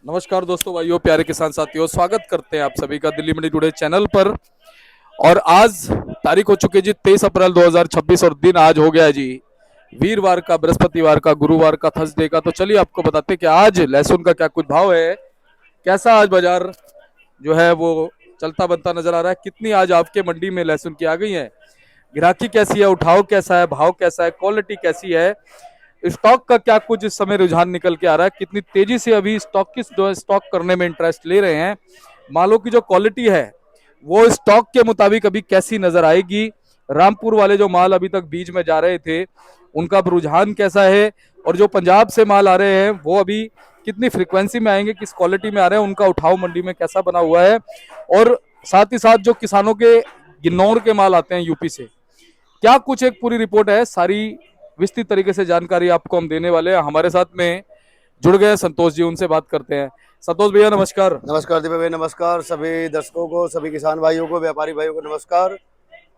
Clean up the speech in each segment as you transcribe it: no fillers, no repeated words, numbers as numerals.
नमस्कार दोस्तों, भाइयों, प्यारे किसान साथियों, स्वागत करते हैं आप सभी का दिल्ली मंडी टुडे चैनल पर। और आज तारीख हो चुकी है जी 23 अप्रैल 2026 और दिन आज हो गया है जी वीरवार का, बृहस्पतिवार का, गुरुवार का, थर्सडे का। तो चलिए आपको बताते हैं कि आज लहसुन का क्या कुछ भाव है, कैसा आज बाजार जो है वो चलता बनता नजर आ रहा है, कितनी आज आपके मंडी में लहसुन की आ गई है, ग्राहकी कैसी है, उठाव कैसा है, भाव कैसा है, क्वालिटी कैसी है, स्टॉक का क्या कुछ इस समय रुझान निकल के आ रहा है, कितनी तेजी से अभी स्टॉक करने में इंटरेस्ट ले रहे हैं, मालों की जो क्वालिटी है वो स्टॉक के मुताबिक अभी कैसी नजर आएगी, रामपुर वाले जो माल अभी तक बीच में जा रहे थे उनका रुझान कैसा है, और जो पंजाब से माल आ रहे हैं वो अभी कितनी फ्रीक्वेंसी में आएंगे, किस क्वालिटी में आ रहे हैं, उनका उठाव मंडी में कैसा बना हुआ है। और साथ ही साथ जो किसानों के गिन्नौर के माल आते हैं यूपी से, क्या कुछ एक पूरी रिपोर्ट है, सारी विस्तृत तरीके से जानकारी आपको हम देने वाले हैं। हमारे साथ में जुड़ गए संतोष जी, उनसे बात करते हैं। संतोष भैया नमस्कार। नमस्कार दीपक भाई, नमस्कार सभी दर्शकों को, सभी किसान भाइयों को, व्यापारी भाइयों को नमस्कार।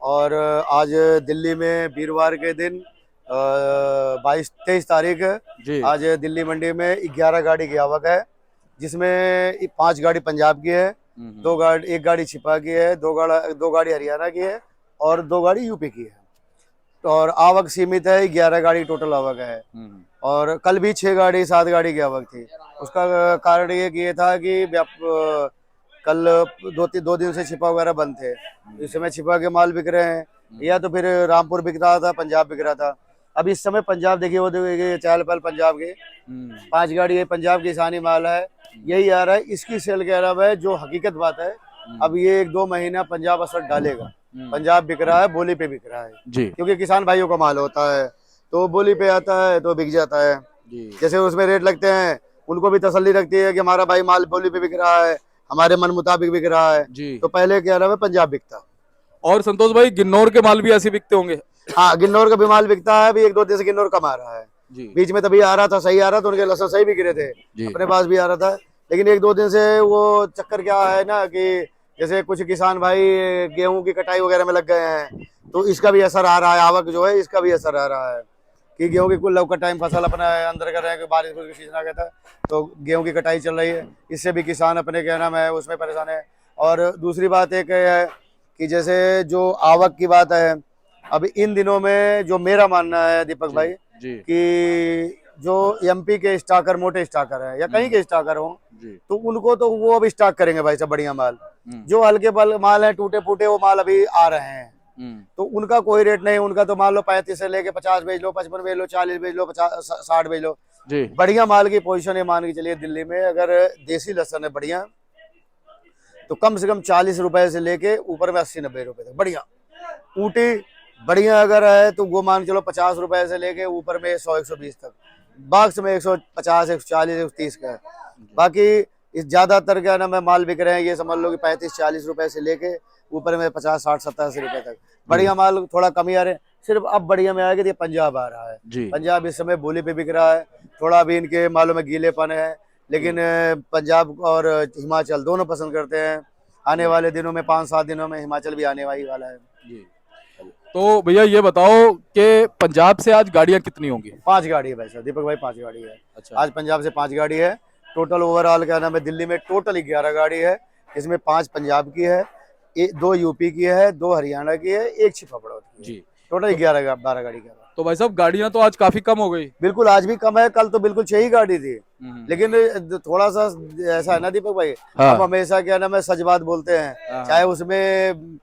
और आज दिल्ली में वीरवार के दिन 22-23 तारीख है। जी। आज दिल्ली मंडी में 11 गाड़ी की आवक है, जिसमें 5 गाड़ी पंजाब की है, एक गाड़ी छिपा की है, दो गाड़ी हरियाणा की है और 2 गाड़ी यूपी की है। तो और आवक सीमित है, 11 गाड़ी टोटल आवक है। और कल भी 6 गाड़ी 7 गाड़ी की आवक थी। उसका कारण ये था कि कल दो दिन से छिपा वगैरह बंद थे। इस समय छिपा के माल बिक रहे हैं, या तो फिर रामपुर बिक रहा था, पंजाब बिक रहा था। अब इस समय पंजाब देखिए, वो देखिए चहल पहल पंजाब के 5 गाड़ी है, पंजाब की किसानी माल है, यही आ रहा है। इसकी सेल के अलावा है जो हकीकत बात है, अब ये 1-2 महीना पंजाब असर डालेगा। पंजाब बिक रहा है, बोली पे बिक रहा है जी। क्योंकि किसान भाइयों का माल होता है, तो बोली पे आता है तो बिक जाता है। जैसे उसमें रेट लगते हैं, उनको भी तसल्ली रखती है कि हमारा भाई माल बोली पे बिक रहा है, हमारे मन मुताबिक बिक रहा है जी। तो पहले क्या रहा है, पंजाब बिकता। और संतोष भाई, गिन्नौर के माल भी ऐसे बिकते होंगे? हाँ, गिन्नौर का भी माल बिकता है। अभी 1-2 दिन से गिन्नौर कम आ रहा है। जी। बीच में तभी आ रहा था, सही आ रहा था, उनके लहसुन सही बिक रहे थे, अपने पास भी आ रहा था। लेकिन 1-2 दिन से वो चक्कर क्या है ना, कि जैसे कुछ किसान भाई गेहूं की कटाई वगैरह में लग गए हैं, तो इसका भी असर आ रहा है। आवक जो है इसका भी असर आ रहा है कि गेहूं की कुल लौका टाइम फसल अपना अंदर कर रहे हैं कि बारिश का सीजन आ गया था, तो गेहूं की कटाई चल रही है। इससे भी किसान अपने क्या नाम है उसमें परेशान है। और दूसरी बात एक है कि जैसे जो आवक की बात है, अब इन दिनों में जो मेरा मानना है दीपक भाई, कि जो एमपी के स्टाकर, मोटे स्टाकर है या कहीं के स्टाकर हो, तो उनको तो वो अभी स्टॉक करेंगे भाई सब बढ़िया माल। जो हल्के माल है, टूटे फूटे, वो माल अभी आ रहे हैं, तो उनका कोई रेट नहीं। उनका तो मान लो 35 से लेके 50 बेच लो, 55 बेच लो, 40 बेच लो, 50-60 बेच लो जी। बढ़िया माल की पोजीशन है। मान के चलिए दिल्ली में अगर देसी लहसुन है बढ़िया, तो कम से कम 40 रुपए से लेके ऊपर में 80-90 रुपए तक बढ़िया। ऊटी बढ़िया अगर है तो वो मान चलो 50 रुपए से लेके ऊपर में 100-120 तक। बाक्स में 150, 140, 130 का है। बाकी इस ज्यादातर क्या नाम है माल बिक रहे हैं, ये समझ लो कि 35-40 रुपए से लेके ऊपर में 50-60-70-80 रुपए तक बढ़िया माल। थोड़ा कमी आ रहे हैं, सिर्फ अब बढ़िया में आएगा तो ये पंजाब आ रहा है। पंजाब इस समय बोली पे बिक रहा है। थोड़ा भी इनके मालों में गीलेपन है, लेकिन पंजाब और हिमाचल दोनों पसंद करते हैं। आने वाले दिनों में 5-7 दिनों में हिमाचल भी आने वाला है जी। तो भैया ये बताओ कि पंजाब से आज गाड़ियां कितनी होंगी? 5 गाड़ी है भाई साहब, दीपक भाई 5 गाड़ी है। अच्छा। आज पंजाब से 5 गाड़ी है। टोटल ओवरऑल क्या नाम है, दिल्ली में टोटल 11 गाड़ी है, इसमें 5 पंजाब की है, 2 यूपी की है, 2 हरियाणा की है, 1 छिपापड़ौद की है। टोटल 12 गाड़ी का। तो भाई साहब गाड़ियां तो आज काफी कम हो गई। बिल्कुल, आज भी कम है। कल तो बिल्कुल 6 ही गाड़ी थी। लेकिन थोड़ा सा ऐसा है ना दीपक भाई, हम हमेशा क्या नाम है सच बात बोलते हैं, चाहे उसमें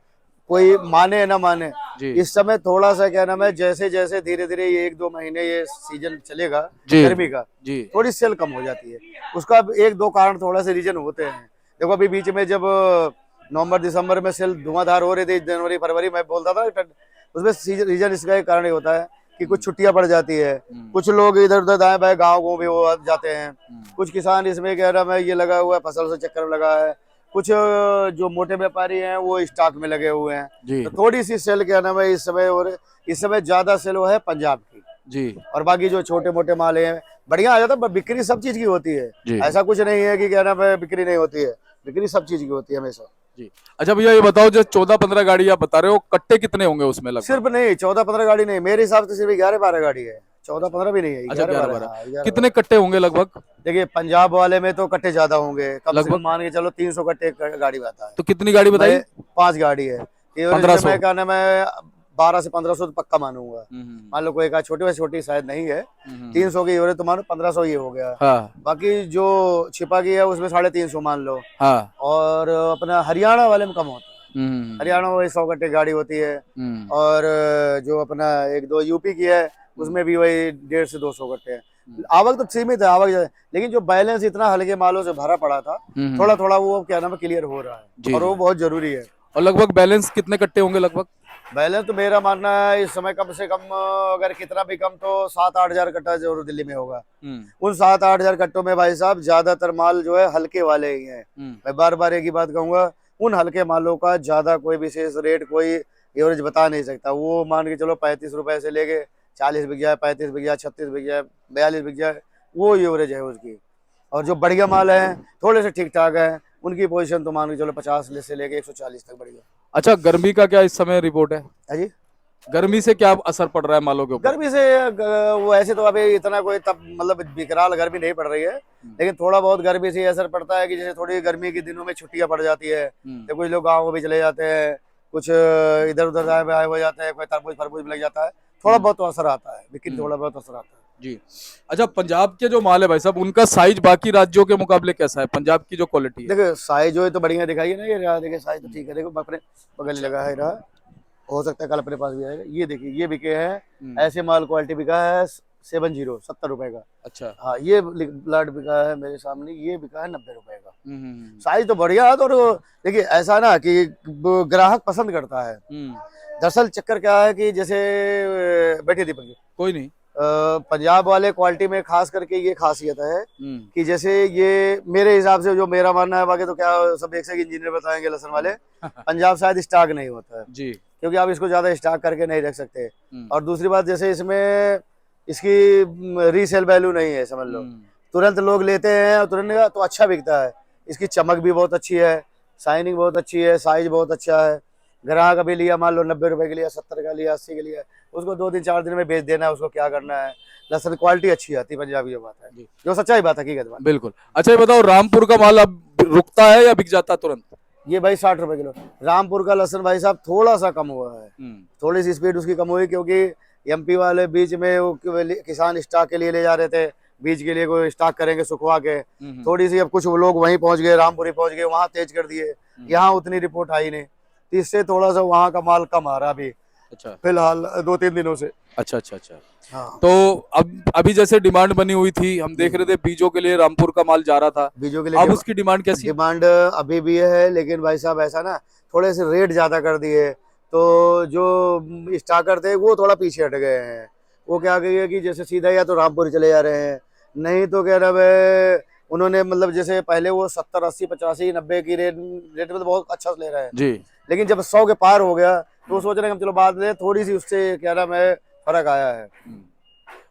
कोई माने ना माने। इस समय थोड़ा सा क्या नाम है, जैसे जैसे धीरे धीरे ये 1-2 महीने ये सीजन चलेगा गर्मी का, थोड़ी सेल कम हो जाती है। उसका 1-2 कारण थोड़ा से रीजन होते हैं। देखो अभी बीच में जब नवंबर दिसंबर में सेल धुआंधार हो रही थी, जनवरी फरवरी में बोलता था, उसमें रीजन इसका एक कारण ही होता है कि कुछ छुट्टियां पड़ जाती है, कुछ लोग इधर उधर दाएं बाएं गाँव भी वो जाते हैं, कुछ किसान इसमें कह रहा है ये लगा हुआ है, फसल से चक्कर लगा है, कुछ जो मोटे व्यापारी हैं वो स्टॉक में लगे हुए हैं। तो थोड़ी सी सेल क्या नाम है इस समय, और इस समय ज्यादा सेल है पंजाब की जी। और बाकी जो छोटे मोटे माल हैं बढ़िया आ जाता है। बिक्री सब चीज की होती है, ऐसा कुछ नहीं है कि क्या नाम है बिक्री नहीं होती है, बिक्री सब चीज की होती है हमेशा जी। अच्छा भैया ये बताओ, जो 14-15 गाड़ी आप बता रहे हो, कट्टे कितने होंगे उसमें लगभग? सिर्फ नहीं 14-15 गाड़ी नहीं, मेरे हिसाब से सिर्फ 11-12 गाड़ी है। 14-15 भी नहीं है, अच्छा 11 11-12। 12 11-12। कितने कट्टे होंगे लगभग? देखिए पंजाब वाले में तो कट्टे ज्यादा होंगे, कम से लगभग कम मान के चलो 300 कट्टे गाड़ी में आता है। तो कितनी गाड़ी बताई? मैं 5 गाड़ी है, एवरेज में 1500। मैं क्या नाम है 12 से 1500 तो पक्का मानूंगा। हम्म मान लो कोई का छोटी वैसे छोटी शायद नहीं है, हम्म, 300 की एवरेज तो मानो 1500 ये हो गया। हाँ बाकी जो छिपा की है उसमें 350 मान लो। हाँ। और अपना हरियाणा वाले में कम होता है, हम्म हरियाणा में वही 100 कट्टे गाड़ी होती है। हम्म और जो अपना 1-2 यूपी की है उसमें भी वही 150 से 200 कट्टे हैं। आवक तो सीमित है, आवक ज्यादा है। लेकिन जो बैलेंस इतना हल्के मालों से भरा पड़ा था, थोड़ा थोड़ा वो क्या नाम है क्लियर हो रहा है, जी और वो जी। बहुत जरूरी है। और लगभग बैलेंस कितने कट्टे होंगे लगभग? बैलेंस तो मेरा मानना है इस समय कम से कम अगर कितना भी कम तो 7-8 हजार कट्टा जरूर दिल्ली में होगा। उन 7-8 हजार कट्टों में भाई साहब ज्यादातर माल जो है हल्के वाले ही हैं। मैं बार बार एक ही बात कहूंगा, उन हल्के मालों का ज्यादा कोई विशेष रेट कोई एवरेज बता नहीं सकता। वो मान के चलो 35 रुपए से लेके 40 बिक जाए, 35 बिक जाए, 36 बिक जाए, 42 बिक जाए, वो एवरेज है उसकी। और जो बढ़िया माल है थोड़े से ठीक ठाक है, उनकी पोजीशन तो मान के चलो 50 से लेके 140 तक बढ़िया। अच्छा, गर्मी का क्या इस समय रिपोर्ट है? है जी। गर्मी से क्या असर पड़ रहा है मालों के ऊपर? गर्मी से वो ऐसे तो अभी इतना कोई तब मतलब विकराल गर्मी नहीं पड़ रही है, लेकिन थोड़ा बहुत गर्मी से असर पड़ता है कि जैसे थोड़ी गर्मी के दिनों में छुट्टियां पड़ जाती है, तो कुछ लोग गाँव भी चले जाते हैं, कुछ इधर उधर आए हो जाते हैं, कोई तरबूज फरबूज में लग जाता है, थोड़ा बहुत तो असर आता है, लेकिन थोड़ा बहुत असर आता है जी। अच्छा, पंजाब के जो माल है भाई साहब, उनका साइज बाकी राज्यों के मुकाबले कैसा है? पंजाब की जो क्वालिटी है। देखो साइज जो है तो बढ़िया दिखाई है ना, ये रहा देखिए साइज तो ठीक है, देखो अपने बगल ही लगा है रहा, हो सकता है कल अपने पास भी आएगा। ये देखिए ये बिके हैं, ऐसे माल क्वालिटी बिका है 70 70 रुपए का। अच्छा। हाँ ये ब्लड बिका है मेरे सामने, ये बिका है 90 रुपए का। हम्म साइज तो बढ़िया है। तो देखिए ऐसा ना कि ग्राहक पसंद करता है। दरअसल चक्कर क्या है कि जैसे बैठे दीपक जी, कोई नहीं। पंजाब वाले क्वालिटी में खास करके ये खासियत है कि जैसे ये मेरे हिसाब से जो मेरा मानना है, बाकी तो क्या सब एक से इंजीनियर बताएंगे लसन वाले, पंजाब शायद स्टॉक नहीं होता है जी, क्योंकि आप इसको ज्यादा स्टॉक करके नहीं रख सकते। और दूसरी बात जैसे इसमें इसकी रीसेल वैल्यू नहीं है, समझ लो तुरंत लोग लेते हैं और तुरंत तो अच्छा बिकता है। इसकी चमक भी बहुत अच्छी है, शाइनिंग बहुत अच्छी है, साइज बहुत अच्छा है। ग्राहक अभी लिया मान लो 90 रुपए के लिए, 70 का लिया, 80 के लिए, उसको 2-4 दिन में बेच देना है, उसको क्या करना है। लहसुन क्वालिटी अच्छी आती है पंजाबी, जो बात है जो सच्चाई बात हकीकत बात। बिल्कुल। अच्छा ये बताओ, रामपुर का माल अब रुकता है या बिक जाता है तुरंत? ये भाई 60 रुपए किलो रामपुर का लहसुन भाई साहब थोड़ा सा कम हुआ है, थोड़ी सी स्पीड उसकी कम हुई क्योंकि एमपी वाले बीच में वो किसान स्टॉक के लिए ले जा रहे थे, बीज के लिए कोई स्टॉक करेंगे सुखवा के, थोड़ी सी अब कुछ लोग वहीं पहुंच गए, रामपुरी पहुंच गए, वहां तेज कर दिए, यहाँ उतनी रिपोर्ट आई नहीं, तो इससे थोड़ा सा वहां का माल कम आ रहा अभी। अच्छा, फिलहाल 2-3 दिनों से। अच्छा अच्छा अच्छा। हाँ। तो अब अभी जैसे डिमांड बनी हुई थी, हम देख रहे थे बीजों के लिए रामपुर का माल जा रहा था, बीजों के लिए अब उसकी डिमांड कैसी है? डिमांड अभी भी है, लेकिन भाई साहब ऐसा ना थोड़े से रेट ज्यादा कर दिए, तो जो स्टाकर थे वो थोड़ा पीछे हट गए हैं। वो क्या कहिए कि जैसे सीधा या तो रामपुर चले जा रहे हैं, नहीं तो कह रहा है उन्होंने मतलब जैसे पहले वो 70 80 85 90 की रेट में तो बहुत अच्छा ले रहे हैं जी। लेकिन जब 100 के पार हो गया तो वो सोच रहे हैं हम चलो बाद में, थोड़ी सी उससे क्या नाम है फर्क आया है।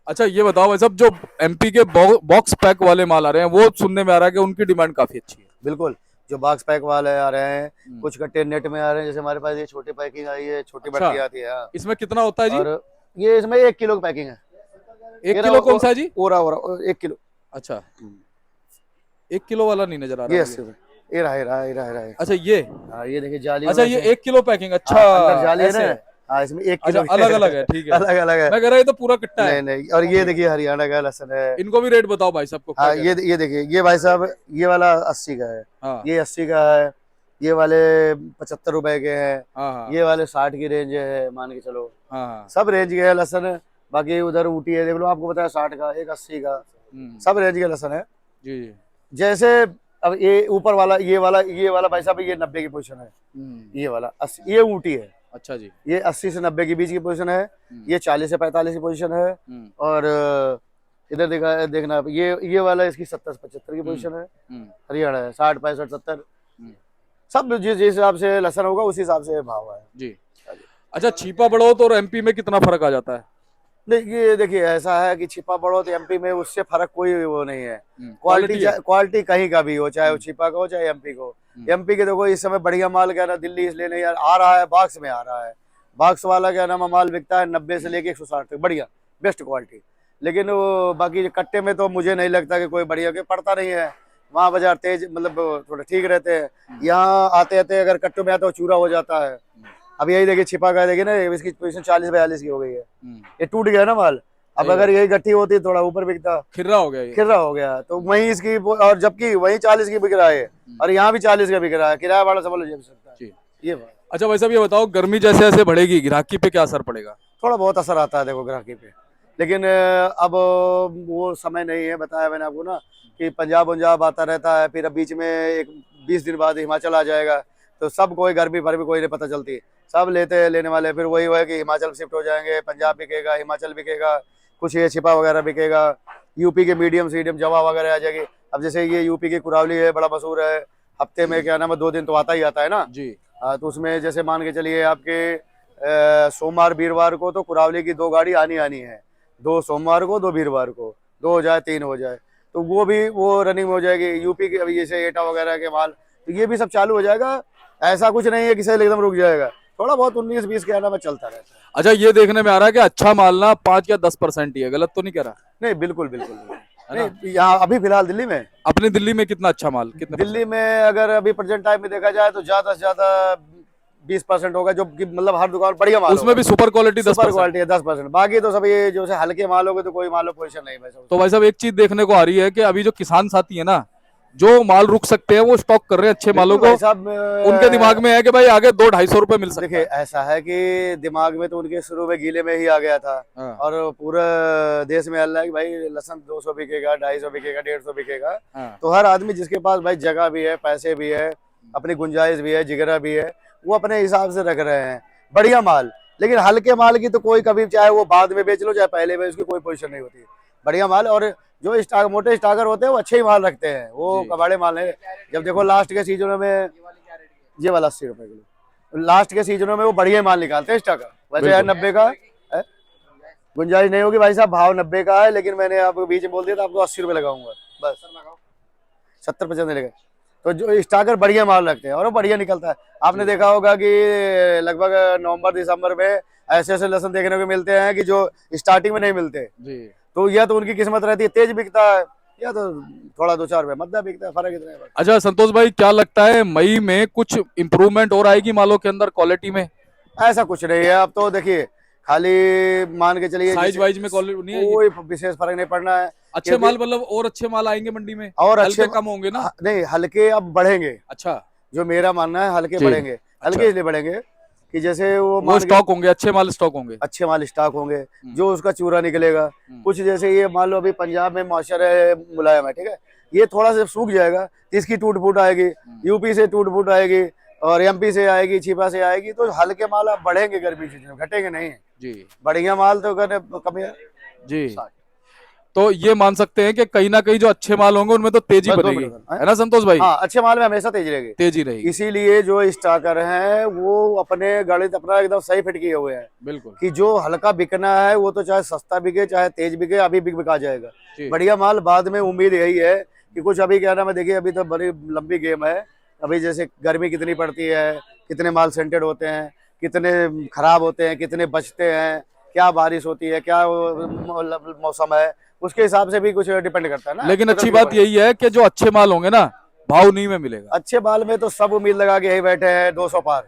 अच्छा ये बताओ भाई साहब, जो एमपी के बॉक्स पैक वाले माल आ रहे हैं, वो सुनने में आ रहा है कि उनकी डिमांड काफी अच्छी है। बिल्कुल, जो बॉक्स पैक वाले आ रहे हैं, कुछ कट्टे नेट में आ रहे हैं, जैसे हमारे पास ये छोटी पैकिंग आई है, छोटी अच्छा, बट्टी आती है। हाँ। इसमें कितना होता है जी? और ये इसमें 1 किलो की पैकिंग है। 1 किलो कौन सा है जी? ओरा 1 किलो। अच्छा, 1 किलो वाला नहीं नजर आ रहा ये मुझे। ये रहा ये रहा ये रहा ये रहा। अच्छा ये, हाँ ये देखिए जाली। अच्छा ये 1 किलो पैकिंग। अच्छा, अंदर जाली है ऐसे ना। है। हाँ इसमें 1 अच्छा, किलो अलग अलग है, ठीक है। अलग अलग है। मैं कह रहा ये तो पूरा कट्टा है। नहीं नहीं। और ये देखिए हरियाणा का लहसुन है। इनको भी रेट बताओ भाई साहब को। हाँ ये देखिए ये भाई साहब ये वाला 80 का है। हाँ। ये 80 का है। ये वाले 75 रुपए के हैं। हाँ, ये वाले 60 की रेंज है, मान के चलो। हाँ, सब रेंज के है लहसुन। बाकी उधर ऊटी है, देख लो, आपको बताया 60 का, एक 80 का, सब रेंज के लहसुन है। जी जी। जैसे अब ये ऊपर वाला ये वाला भाई साहब ये 90 की पोजीशन है। ये वाला 80, ये ऊटी है। अच्छा जी। ये 80 से 90 के बीच की पोजीशन है। ये 40 से 45 की पोजीशन है। और इधर देखना ये वाला इसकी 70-75 की पोजीशन है। हरियाणा है 60 65 70। सब जिस हिसाब से लहसुन होगा उस हिसाब से भाव है जी। अच्छा, छिपा बड़ौत और एमपी में कितना फर्क आ जाता है? नहीं, ये देखिए ऐसा है कि छिपा बड़ौत एमपी में उससे फर्क कोई वो नहीं है। क्वालिटी कहीं का भी हो, चाहे वो छिपा का हो चाहे एमपी को। एमपी के देखो इस समय बढ़िया माल क्या ना दिल्ली इसलिए नहीं आ रहा है, बॉक्स में आ रहा है। बॉक्स वाला क्या नाम माल बिकता है 90 से लेके 160 तक, बढ़िया बेस्ट क्वालिटी। लेकिन वो बाकी कट्टे में तो मुझे नहीं लगता कि कोई बढ़िया के पड़ता नहीं है। वहाँ बाजार तेज मतलब थोड़े ठीक रहते हैं। यहाँ आते आते अगर कट्टों में आता है तो चूरा हो जाता है। अब यही देखिए छिपा का देखिए ना, इसकी पोजीशन 40-42 की हो गई है। ये टूट गया ना माल। अब अगर यही गट्ठी होती थोड़ा ऊपर बिकता, खिर्रा हो गया ये। खिर्रा हो गया। तो वहीं इसकी और जबकि वहीं 40 की बिक रहा है और यहाँ भी 40 का बिक रहा है। किराया वाला समझ लो सकता है ये बात। अच्छा भाई साहब ये बताओ, गर्मी जैसे जैसे बढ़ेगी ग्राहकी पे क्या असर पड़ेगा? थोड़ा बहुत असर आता है देखो ग्राहकी पे, लेकिन अब वो समय नहीं है। बताया मैंने आपको ना कि पंजाब आता रहता है, फिर अब बीच में एक 20 दिन बाद हिमाचल आ जाएगा, तो सब कोई गर्मी भर भी कोई नहीं पता चलती, सब लेने वाले। फिर वही है कि हिमाचल शिफ्ट हो जाएंगे, पंजाब बिकेगा, हिमाचल बिकेगा, कुछ ये छिपा वगैरह बिकेगा, यूपी के मीडियम सीडियम जवा वगैरह आ जाएगी। अब जैसे ये यूपी की कुरावली है, बड़ा मशहूर है, हफ्ते में क्या नाम है 2 दिन तो आता ही आता है ना जी। तो उसमें जैसे मान के चलिए आपके सोमवार वीरवार को तो कुरावली की 2 गाड़ी आनी है, 2 सोमवार को 2 वीरवार को, 2 हो जाए 3 हो जाए, तो वो रनिंग हो जाएगी। यूपी के अभी जैसे एटा वगैरह के माल, तो ये भी सब चालू हो जाएगा। ऐसा कुछ नहीं है कि सेल एकदम रुक जाएगा, थोड़ा बहुत 19-20 के आना में चलता रहता है। अच्छा ये देखने में आ रहा है कि अच्छा माल ना 5 या 10% ही है, गलत तो नहीं कह रहा? नहीं बिल्कुल नहीं। यहाँ अभी फिलहाल दिल्ली में, अपनी दिल्ली में कितना अच्छा माल, कितने दिल्ली में अगर अभी प्रेजेंट टाइम में देखा जाए तो ज्यादा से ज्यादा 20% होगा, जो कि मतलब हर दुकान बढ़िया माल उसमें भी सुपर क्वालिटी 10%? सुपर क्वालिटी है 10%। बाकी तो सब ये जो से हल्के माल हो गए तो कोई माल पोजीशन नहीं है। तो भाई साहब एक चीज देखने को आ रही है कि अभी जो किसान साथी है ना, जो माल रुक सकते हैं वो स्टॉक कर रहे हैं अच्छे मालों को। उनके दिमाग में है कि भाई आगे 200-250 रुपए मिल सकते हैं। देखिए ऐसा है कि दिमाग में तो उनके शुरू में गीले में ही आ गया था और पूरा देश में अल्लाह कि भाई लहसुन 200 बिकेगा, 250 बिकेगा, 150 बिकेगा। तो हर आदमी जिसके पास भाई जगह भी है, पैसे भी है, अपनी गुंजाइश भी है, जिगरा भी है, वो अपने हिसाब से रख रहे हैं बढ़िया माल। लेकिन हल्के माल की तो कोई कभी, चाहे वो बाद में बेच लो चाहे पहले में, उसकी कोई पोजीशन नहीं होती। बढ़िया माल और जो स्टाक मोटे स्टाकर होते हैं वो अच्छे ही माल रखते हैं, वो कबाड़े माल नहीं। जब देखो लास्ट के सीजनों में ये वाला 80 रुपए किलो, लास्ट के सीजनों में वो बढ़िया माल निकालते हैं स्टाकर। वैसे यार 90 का है, गुंजाइश नहीं होगी भाई साहब, भाव 90 का है, लेकिन मैंने आपको बीच में बोल दिया था आपको 80 रुपए लगाऊंगा बस, 70% नहीं लगे। तो जो स्टाकर बढ़िया माल रखते हैं और वो बढ़िया निकलता है। आपने देखा होगा कि लगभग नवंबर दिसंबर में ऐसे ऐसे लहसुन देखने को मिलते हैं कि जो स्टार्टिंग में नहीं मिलते जी। तो या तो उनकी किस्मत रहती है तेज बिकता है, या तो थोड़ा 2-4 रुपए मद्दा बिकता है, फर्क इतना है। अच्छा संतोष भाई क्या लगता है मई में कुछ इम्प्रूवमेंट और आएगी मालों के अंदर क्वालिटी में? ऐसा कुछ नहीं है। अब तो देखिए खाली मान के चलिए साइज वाइज में क्वालिटी नहीं है, कोई विशेष फर्क नहीं पड़ना है। अच्छे माल मतलब और अच्छे माल आएंगे मंडी में, और हल्के कम होंगे ना? नहीं हल्के अब बढ़ेंगे। अच्छा जो मेरा मानना है हल्के बढ़ेंगे। हल्के इसलिए बढ़ेंगे कि जैसे वो स्टॉक होंगे, अच्छे माल स्टॉक होंगे, अच्छे माल स्टॉक होंगे, जो उसका चूरा निकलेगा। कुछ जैसे ये मान लो अभी पंजाब में मॉइस्चर है, मुलायम है, ठीक है, ये थोड़ा सा सूख जाएगा तो इसकी टूट फूट आएगी, यूपी से टूट फूट आएगी और एमपी से आएगी, छिपा से आएगी। तो हल्के माल आप बढ़ेंगे गर्मी सीजन, घटेंगे नहीं जी। बढ़िया माल तो कमी है जी। तो ये मान सकते हैं कि कहीं ना कहीं जो अच्छे माल होंगे उनमें तो तेजी बनेगी, है ना संतोष भाई? हाँ अच्छे माल में हमेशा तेजी रहेगी। इसीलिए जो स्टाकर हैं वो अपने गणित अपना एकदम सही फिट किए हुए हैं बिल्कुल, कि जो हल्का बिकना है वो तो चाहे सस्ता बिके चाहे तेज बिके, अभी बिका जाएगा। बढ़िया माल बाद में उम्मीद यही है कि कुछ अभी क्या नाम है, देखिए अभी तो बड़ी लंबी गेम है। अभी जैसे गर्मी कितनी पड़ती है, कितने माल सेंटेड होते हैं, कितने खराब होते हैं, कितने बचते हैं, क्या बारिश होती है, क्या मौसम है, उसके हिसाब से भी कुछ डिपेंड करता है ना। लेकिन अच्छी बात यही है कि जो अच्छे माल होंगे ना भाव नहीं में मिलेगा। अच्छे माल में तो सब उम्मीद लगा के यही बैठे हैं 200 पार,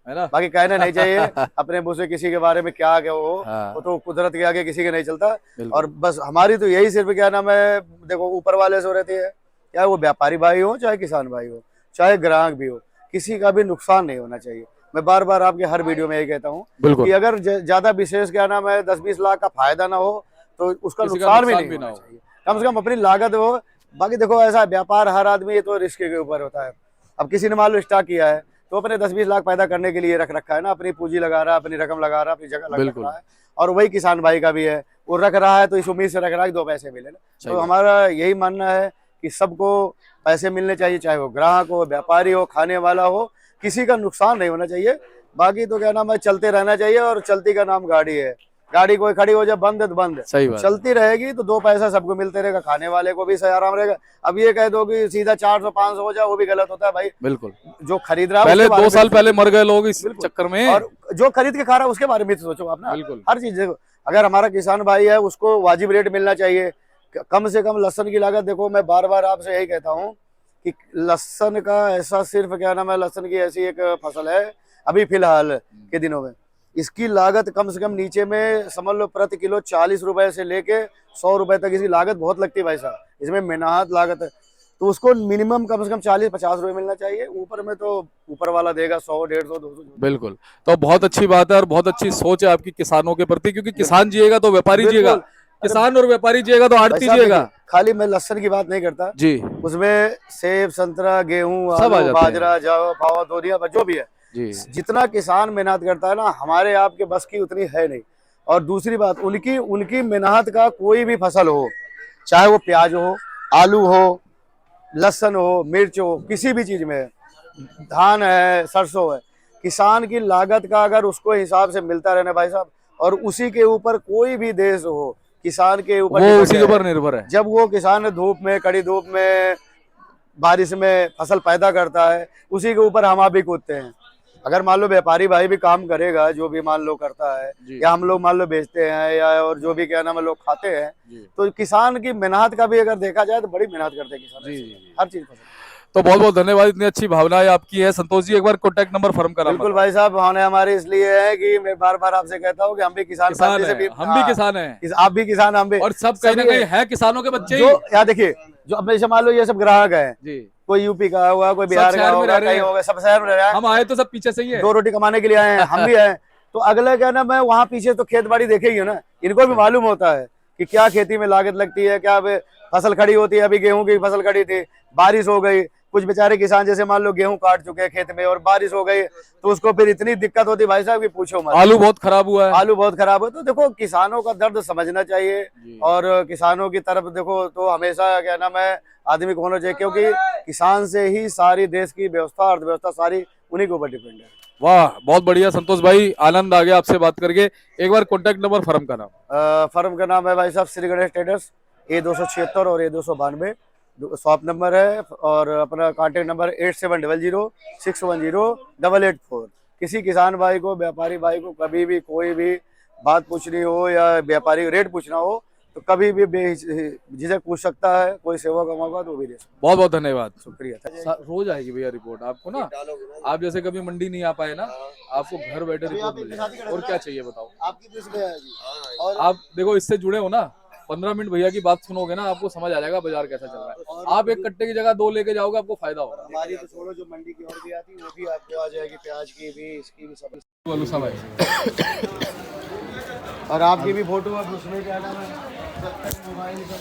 है ना। बाकी कहना नहीं चाहिए अपने मुंह से किसी के बारे में क्या वो तो कुदरत के आगे किसी के नहीं चलता। और बस हमारी तो यही सिर्फ क्या नाम है, देखो ऊपर वाले से रहती है, चाहे वो व्यापारी भाई हो, चाहे किसान भाई हो, चाहे ग्राहक भी हो, किसी का भी नुकसान नहीं होना चाहिए। मैं बार बार आपके हर वीडियो में यही कहता हूँ कि अगर ज्यादा विशेष क्या नाम है 10-20 लाख का फायदा ना हो तो उसका नुकसान भी नहीं होना चाहिए। कम से कम अपनी लागत हो। बाकी देखो ऐसा व्यापार हर आदमी ये तो रिस्क के ऊपर होता है। अब किसी ने मान लो स्टार्ट किया है तो अपने 10-20 लाख पैदा करने के लिए रख रखा है ना, अपनी पूंजी लगा रहा है, अपनी रकम लगा रहा है, अपनी जगह लगा रहा है। और वही किसान भाई का भी है, वो रख रहा है तो इस उम्मीद से रख रहा है 2 पैसे मिले ना। तो हमारा यही मानना है कि सबको पैसे मिलने चाहिए, चाहे वो ग्राहक हो, व्यापारी हो, खाने वाला हो, किसी का नुकसान नहीं होना चाहिए। बाकी तो क्या नाम है चलते रहना चाहिए, और चलती का नाम गाड़ी है। गाड़ी कोई खड़ी हो जाए बंद है तो बंद है, चलती रहेगी तो 2 पैसा सबको मिलते रहेगा, खाने वाले को भी सही आराम रहेगा। अब ये कह दो कि सीधा 400-500 हो जाए, वो भी गलत होता है भाई बिल्कुल। जो खरीद रहा है पहले 2 साल पहले मर गए लोग इस चक्कर में, और जो खरीद के खा रहा है उसके बारे में तो सोचो आप ना। बिल्कुल। हर चीज देखो, अगर हमारा किसान भाई है उसको वाजिब रेट मिलना चाहिए। कम से कम लहसन की लागत देखो, मैं बार बार आपसे यही कहता हूँ कि लहसन का ऐसा सिर्फ क्या नाम है, लहसन की ऐसी एक फसल है अभी फिलहाल के दिनों में, इसकी लागत कम से कम नीचे में समझ लो प्रति किलो 40 रुपए से लेके 100 रुपए तक इसकी लागत बहुत लगती है भाई साहब। इसमें मेहनत लागत है, तो उसको मिनिमम कम से कम 40-50 रुपए मिलना चाहिए। ऊपर में तो ऊपर वाला देगा 100, 150, 200। बिल्कुल। तो बहुत अच्छी बात है और बहुत अच्छी सोच है आपकी किसानों के प्रति, क्योंकि किसान जिएगा तो व्यापारी जिएगा, बिल्कुल। किसान और व्यापारी जिएगा तो भाई आड़ती साहब जिएगा। देखिए, खाली मैं लहसन की बात नहीं करता जी उसमें सेब, संतरा, गेहूं, सब आ आलू, जाते बाजरा, जौ, पावा, तोरिया, जो भी है, जी जितना किसान मेहनत करता है ना, हमारे आपके बस की उतनी है नहीं। और दूसरी बात, उनकी उनकी मेहनत का कोई भी फसल हो, चाहे वो प्याज हो, आलू हो, लहसन हो, मिर्च हो, किसी भी चीज में, धान है, सरसों है, किसान की लागत का अगर उसको हिसाब से मिलता रहना भाई साहब, और उसी के ऊपर कोई भी देश हो किसान के ऊपर वो डिपेंड उसी के है। ऊपर निर्भर है। जब वो किसान धूप में, कड़ी धूप में, बारिश में फसल पैदा करता है, उसी के ऊपर हम आप भी कूदते हैं। अगर मान लो व्यापारी भाई भी काम करेगा, जो भी मान लो करता है, जी या हम लोग मान लो बेचते हैं, या और जो भी क्या नाम है लोग खाते हैं, जी तो किसान की मेहनत का भी अगर देखा जाए तो बड़ी मेहनत करते हैं किसान जी ऐसे, जी। हर चीज फसल। तो बहुत बहुत धन्यवाद, इतनी अच्छी भावनाएं आपकी है। संतोष जी, एक बार कॉन्टैक्ट नंबर फर्म करा बिल्कुल भाई साहब, भावना हमारी इसलिए है कि मैं बार बार आपसे कहता हूँ कि हम भी किसान किसान फैमिली से है, भी, हम भी किसान हैं आप भी किसान, हम भी, और सब कहीं ना सभी कहीं है किसानों के बच्चे जो ही। यार देखिए, जो अब जैसे मान लो ये सब ग्राहक है, जी कोई यूपी का होगा, कोई बिहार का शहर में होगा, रह रहे कहीं हैं। होगा, सब शहर में रह रहा है, हम आए तो सब पीछे से ही है। 2 रोटी कमाने के लिए आए हैं, हम भी आए। तो अगला क्या ना, मैं वहां पीछे तो खेत बाड़ी देखेगी ना, इनको भी मालूम होता है कि क्या खेती में लागत लगती है, क्या फसल खड़ी होती है। अभी गेहूं की फसल खड़ी थी, बारिश हो गई, कुछ बेचारे किसान जैसे मान लो गेहूं काट चुके हैं खेत में और बारिश हो गई, तो उसको फिर इतनी दिक्कत होती भाई साहब कि पूछो मत। आलू बहुत खराब हुआ है। आलू बहुत खराब है। तो देखो, किसानों का दर्द समझना चाहिए, जी। और किसानों की तरफ देखो तो हमेशा क्या नाम है आदमी को होना चाहिए, क्योंकि किसान से ही सारी देश की व्यवस्था, अर्थव्यवस्था सारी उन्हीं के ऊपर डिपेंड है। वाह, बहुत बढ़िया संतोष भाई, आनंद आ गया आपसे बात करके। एक बार कॉन्टैक्ट नंबर फर्म का नाम। फर्म का नाम है भाई साहब श्री गणेश ट्रेडर्स, A276 और A292 शॉप नंबर है, और अपना कॉन्टेक्ट नंबर 8700610884। किसी किसान भाई को, व्यापारी भाई को कभी भी कोई भी बात पूछनी हो या व्यापारी रेट पूछना हो तो कभी भी बेझिझक पूछ सकता है। कोई सेवा का मौका तो वो भी दे सकता बहुत बहुत धन्यवाद। है। शुक्रिया। रोज आएगी भैया रिपोर्ट आपको ना। आप जैसे कभी मंडी नहीं आ पाए ना, आपको घर बैठे रिपोर्ट मिलेगी। और क्या चाहिए बताओ। आपकी किस में आएगी? और आप देखो, इससे जुड़े हो ना, 15 मिनट भैया की बात सुनोगे ना, आपको समझ आ जाएगा बाजार कैसा चल रहा है। आप एक कट्टे की जगह 2 लेके जाओगे, आपको फायदा होगा। हमारी तो छोड़ो, जो मंडी की और भी आती है वो भी आपको आ जाएगी, प्याज की भी, इसकी भी, सब। बोलो सब है। और आपकी भी फोटो अब उसमें क्या नाम है, जब तक मोबाइल का